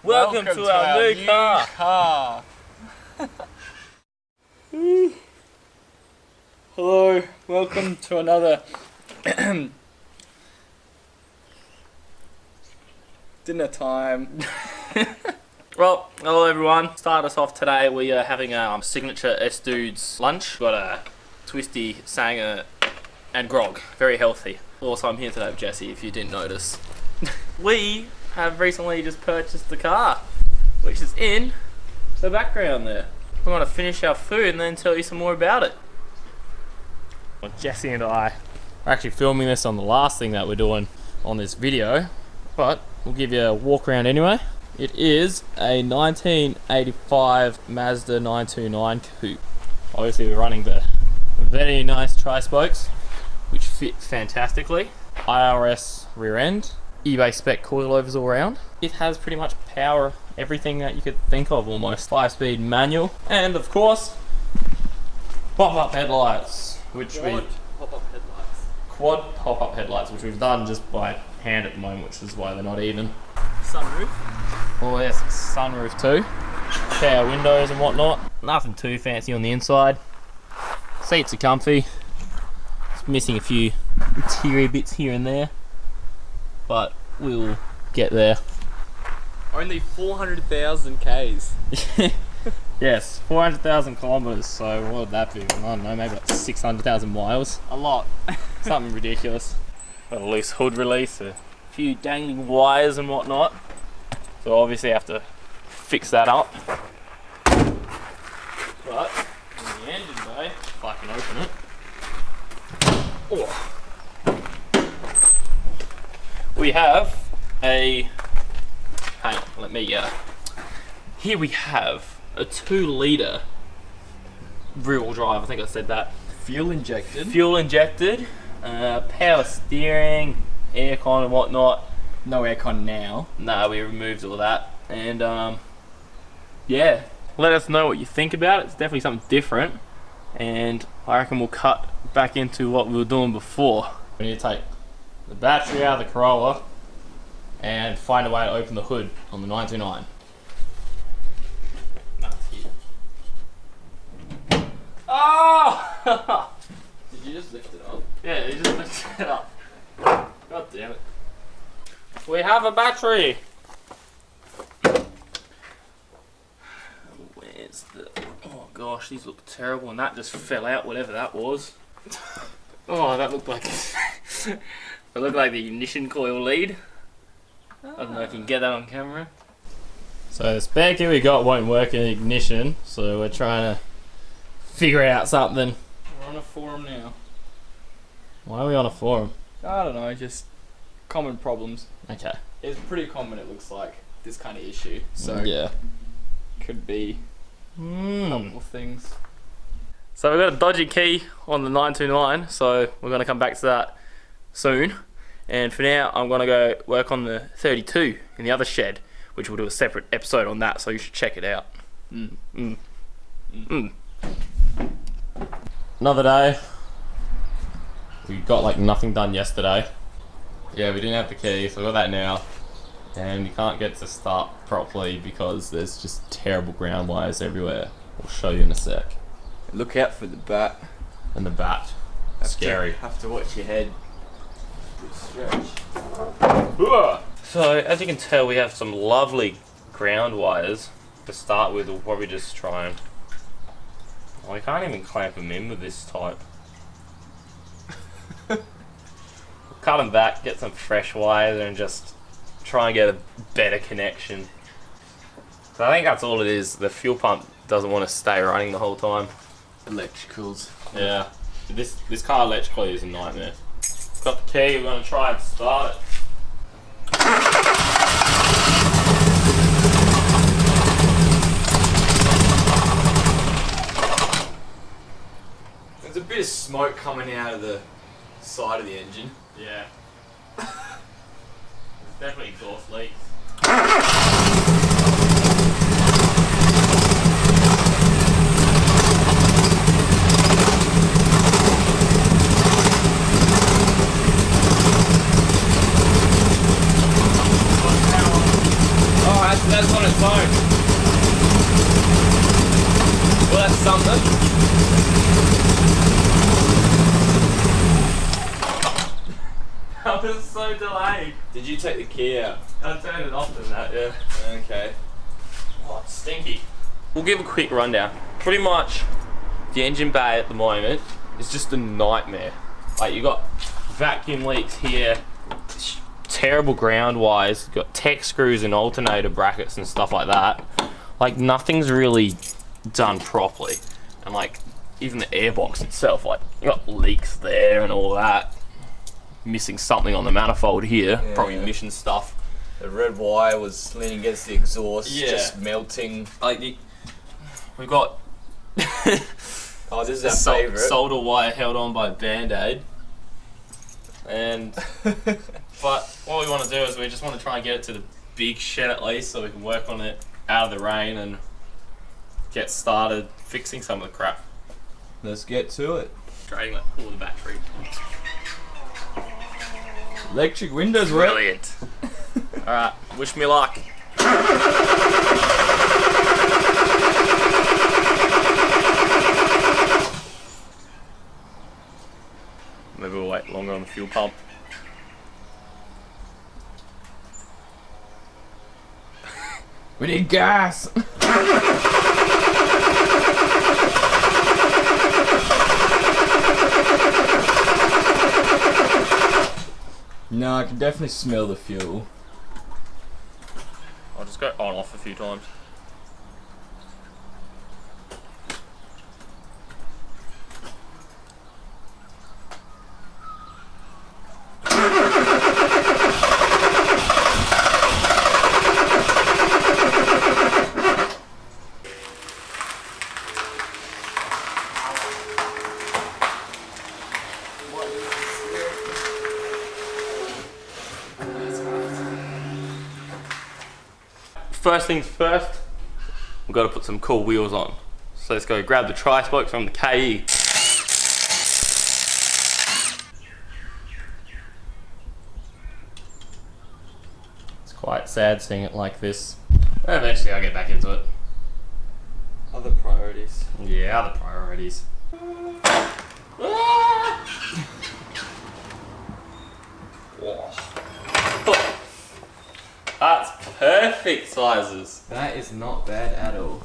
Welcome to our new car. Hello, welcome to another dinner time. Well, hello everyone. Start us off today. We are having a signature Sdudes lunch. Got a twisty, sanger, and grog. Very healthy. Also, I'm here today with Jesse, if you didn't notice. We have recently just purchased the car, which is in the background there. We're going to finish our food and then tell you some more about it. Jesse and I are actually filming this on the last thing that we're doing on this video, but we'll give you a walk around anyway. It is a 1985 Mazda 929 Coupe. Obviously we're running the very nice tri-spokes, which fit fantastically. IRS rear end, eBay spec coilovers all around. It has pretty much power, everything that you could think of almost. 5-speed manual, and of course, pop-up headlights, quad pop-up headlights, which we've done just by hand at the moment, which is why they're not even. Sunroof. Oh yes, sunroof too. Power windows and whatnot. Nothing too fancy on the inside. Seats are comfy. It's missing a few interior bits here and there, but we'll get there. Only 400,000 Ks. Yes, 400,000 kilometers. So what would that be? I don't know, maybe like 600,000 miles. A lot. Something ridiculous. Got a loose hood release, a few dangling wires and whatnot. So obviously have to fix that up. But in the engine bay, if I can open it. Oh. We have a, hang on, let me here we have a 2-litre rear-wheel drive, I think I said that. Fuel injected. Fuel injected, power steering, aircon and whatnot. No aircon now. No, we removed all that. And yeah, let us know what you think about it. It's definitely something different. And I reckon we'll cut back into what we were doing before. We need to take the battery out of the Corolla and find a way to open the hood on the 929. Oh! Did you just lift it up? Yeah, you just lifted it up. God damn it. We have a battery. Where's the... Oh gosh, these look terrible, and that just fell out, whatever that was. Oh, that looked like... it looked like the ignition coil lead. I don't know if you can get that on camera. So the spare kit we got won't work in ignition, so we're trying to figure out something. We're on a forum now. Why are we on a forum? I don't know, just common problems. Okay. It's pretty common, it looks like, this kind of issue. So yeah, could be a couple of things. So we've got a dodgy key on the 929, so we're going to come back to that soon. And for now, I'm going to go work on the 32 in the other shed, which we'll do a separate episode on that, so you should check it out. Another day. We got like nothing done yesterday. Yeah, we didn't have the key, so we got that now. And you can't get to start properly because there's just terrible ground wires everywhere. We'll show you in a sec. Look out for the bat. And the bat. Scary. Have to watch your head. Good stretch. So, as you can tell, we have some lovely ground wires. To start with, we'll probably just try and... Oh, we can't even clamp them in with this type. Cut them back, get some fresh wires, and just try and get a better connection. So I think that's all it is. The fuel pump doesn't want to stay running the whole time. Electricals. Yeah. This car electrically is a nightmare. Got the key, we're going to try and start it. There's a bit of smoke coming out of the side of the engine. Yeah. There's definitely exhaust leaks. That's on its own. Well, that's something. I was so delayed. Did you take the key out? I turned it off than that, yeah. Okay. Oh, it's stinky. We'll give a quick rundown. Pretty much, the engine bay at the moment is just a nightmare. Like, you got vacuum leaks here, terrible ground wires, you've got tech screws and alternator brackets and stuff like that. Like, nothing's really done properly. And like, even the airbox itself, like, you got leaks there and all that. Missing something on the manifold here, yeah. Probably emission stuff. The red wire was leaning against the exhaust, Yeah. just melting. Like, we've got Oh, this is our favourite. solder wire held on by a band-aid. And but what we want to do is we just want to try and get it to the big shed at least, so we can work on it out of the rain and get started fixing some of the crap. Let's get to it. Trading like all the battery. Electric windows work. Brilliant. Alright, wish me luck. Maybe we'll wait longer on the fuel pump. We need gas. No, I can definitely smell the fuel. I'll just go on off a few times. First things first, we've got to put some cool wheels on. So let's go grab the tri-spoke from the KE. It's quite sad seeing it like this. Eventually I'll get back into it. Other priorities. Yeah, other priorities. That's perfect sizes. That is not bad at all.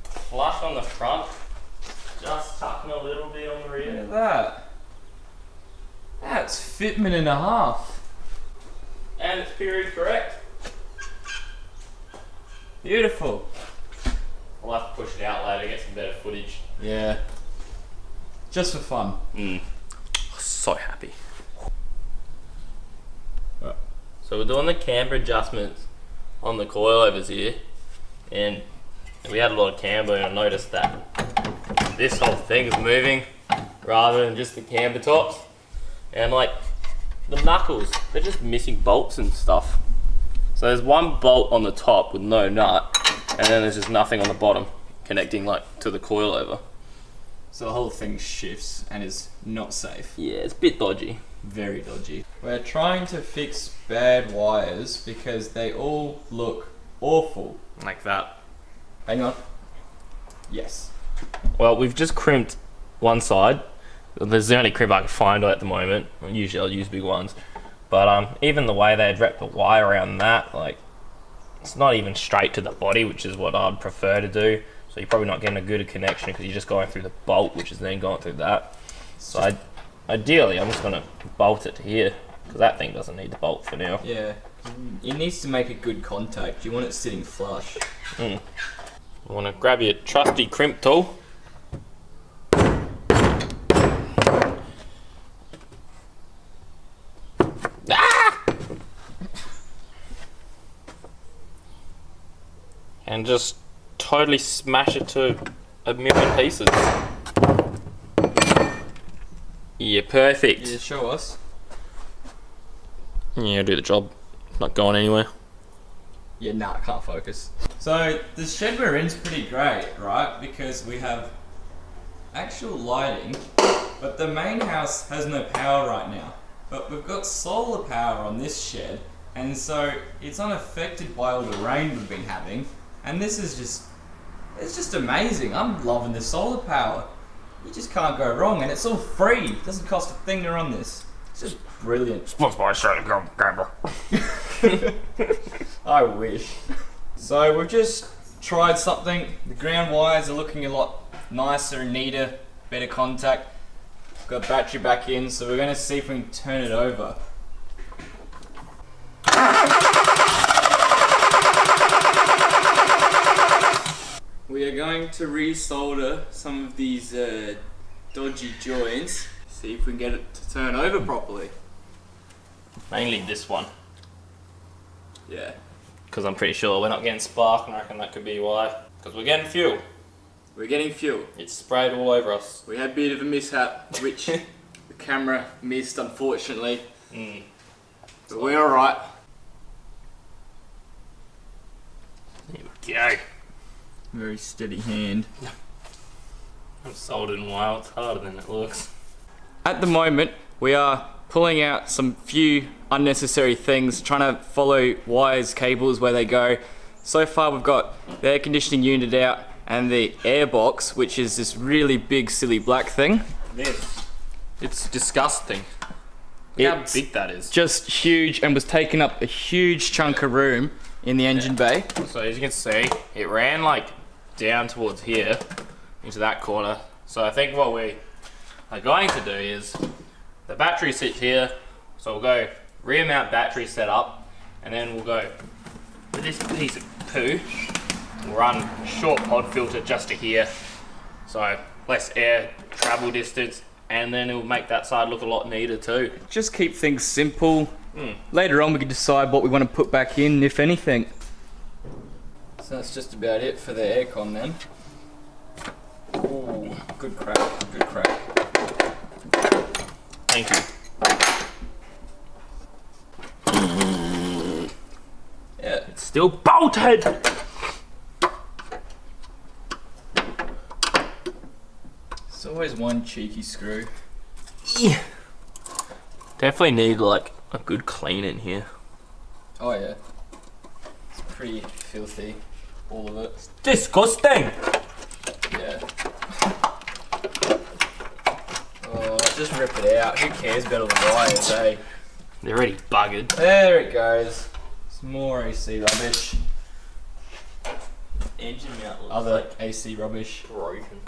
Flush on the front, just tucking a little bit on the Look rear. at that. That's fitment and a half. And it's period correct. Beautiful. We'll have to push it out later, get some better footage. Yeah. Just for fun. So happy. So we're doing the camber adjustments on the coilovers here, and we had a lot of camber, and I noticed that this whole thing's moving rather than just the camber tops. And like the knuckles, they're just missing bolts and stuff. So there's one bolt on the top with no nut, and then there's just nothing on the bottom connecting like to the coilover. So the whole thing shifts and is not safe. Yeah, it's a bit dodgy. Very dodgy. We're trying to fix bad wires because they all look awful. Like that. Hang on. Yes. Well, we've just crimped one side. There's the only crimp I can find at the moment. Usually I'll use big ones. But even the way they'd wrapped the wire around that, like, it's not even straight to the body, which is what I'd prefer to do. So you're probably not getting a good connection because you're just going through the bolt, which is then going through that. So ideally, I'm just going to bolt it to here because that thing doesn't need the bolt for now. Yeah. It needs to make a good contact. You want it sitting flush. You want to grab your trusty crimp tool. And just totally smash it to a million pieces. Yeah, perfect. Yeah, show us. Yeah, do the job. Not going anywhere. Yeah, nah, I can't focus. So, the shed we're in is pretty great, right? Because we have actual lighting, but the main house has no power right now. But we've got solar power on this shed, and so it's unaffected by all the rain we've been having. And this is it's just amazing. I'm loving the solar power. You just can't go wrong, and it's all free. It doesn't cost a thing to run this. It's just brilliant. Sponsored by Australian Gambler. I wish. So we've just tried something. The ground wires are looking a lot nicer and neater, better contact. Got battery back in, so we're going to see if we can turn it over. We are going to resolder some of these dodgy joints. See if we can get it to turn over properly. Mainly this one, Yeah. because I'm pretty sure we're not getting spark, and I reckon that could be why. Because we're getting fuel. We're getting fuel. It's sprayed all over us. We had a bit of a mishap, which the camera missed, unfortunately. But we're alright. There we go. Very steady hand. I'm soldering in a while. It's harder than it looks. At the moment, we are pulling out some few unnecessary things, trying to follow wires, cables where they go. So far we've got the air conditioning unit out and the air box, which is this really big silly black thing. It's disgusting. Look how big that is. Just huge, and was taking up a huge chunk of room in the engine bay. So as you can see, it ran like down towards here, into that corner. So I think what we are going to do is, the battery sits here, so we'll go rear mount battery setup, and then we'll go with this piece of poo. We'll run short pod filter just to here, so less air travel distance, and then it will make that side look a lot neater too. Just keep things simple. Later on we can decide what we want to put back in, if anything. So that's just about it for the aircon then. Ooh, good crack, good crack. Thank you. Yeah. It's still bolted! It's always one cheeky screw. Yeah. Definitely need like a good clean in here. Oh yeah. It's pretty filthy, all of it. Disgusting! Yeah. Oh, just rip it out. Who cares about all the wires, eh? They're already buggered. There it goes. Some more AC rubbish. Engine mount looks Other AC rubbish. broken.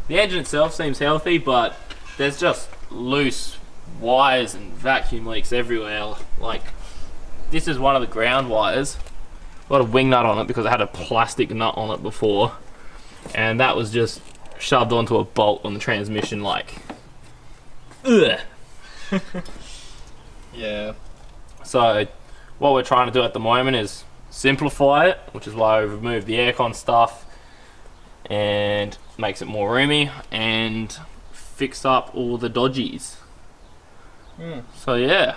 The engine itself seems healthy, but there's just loose wires and vacuum leaks everywhere. Like, this is one of the ground wires. A lot of wing nut on it because I had a plastic nut on it before, and that was just shoved onto a bolt on the transmission, like, ugh. Yeah. So what we're trying to do at the moment is simplify it, which is why we removed the aircon stuff and makes it more roomy, and fix up all the dodgies. So yeah.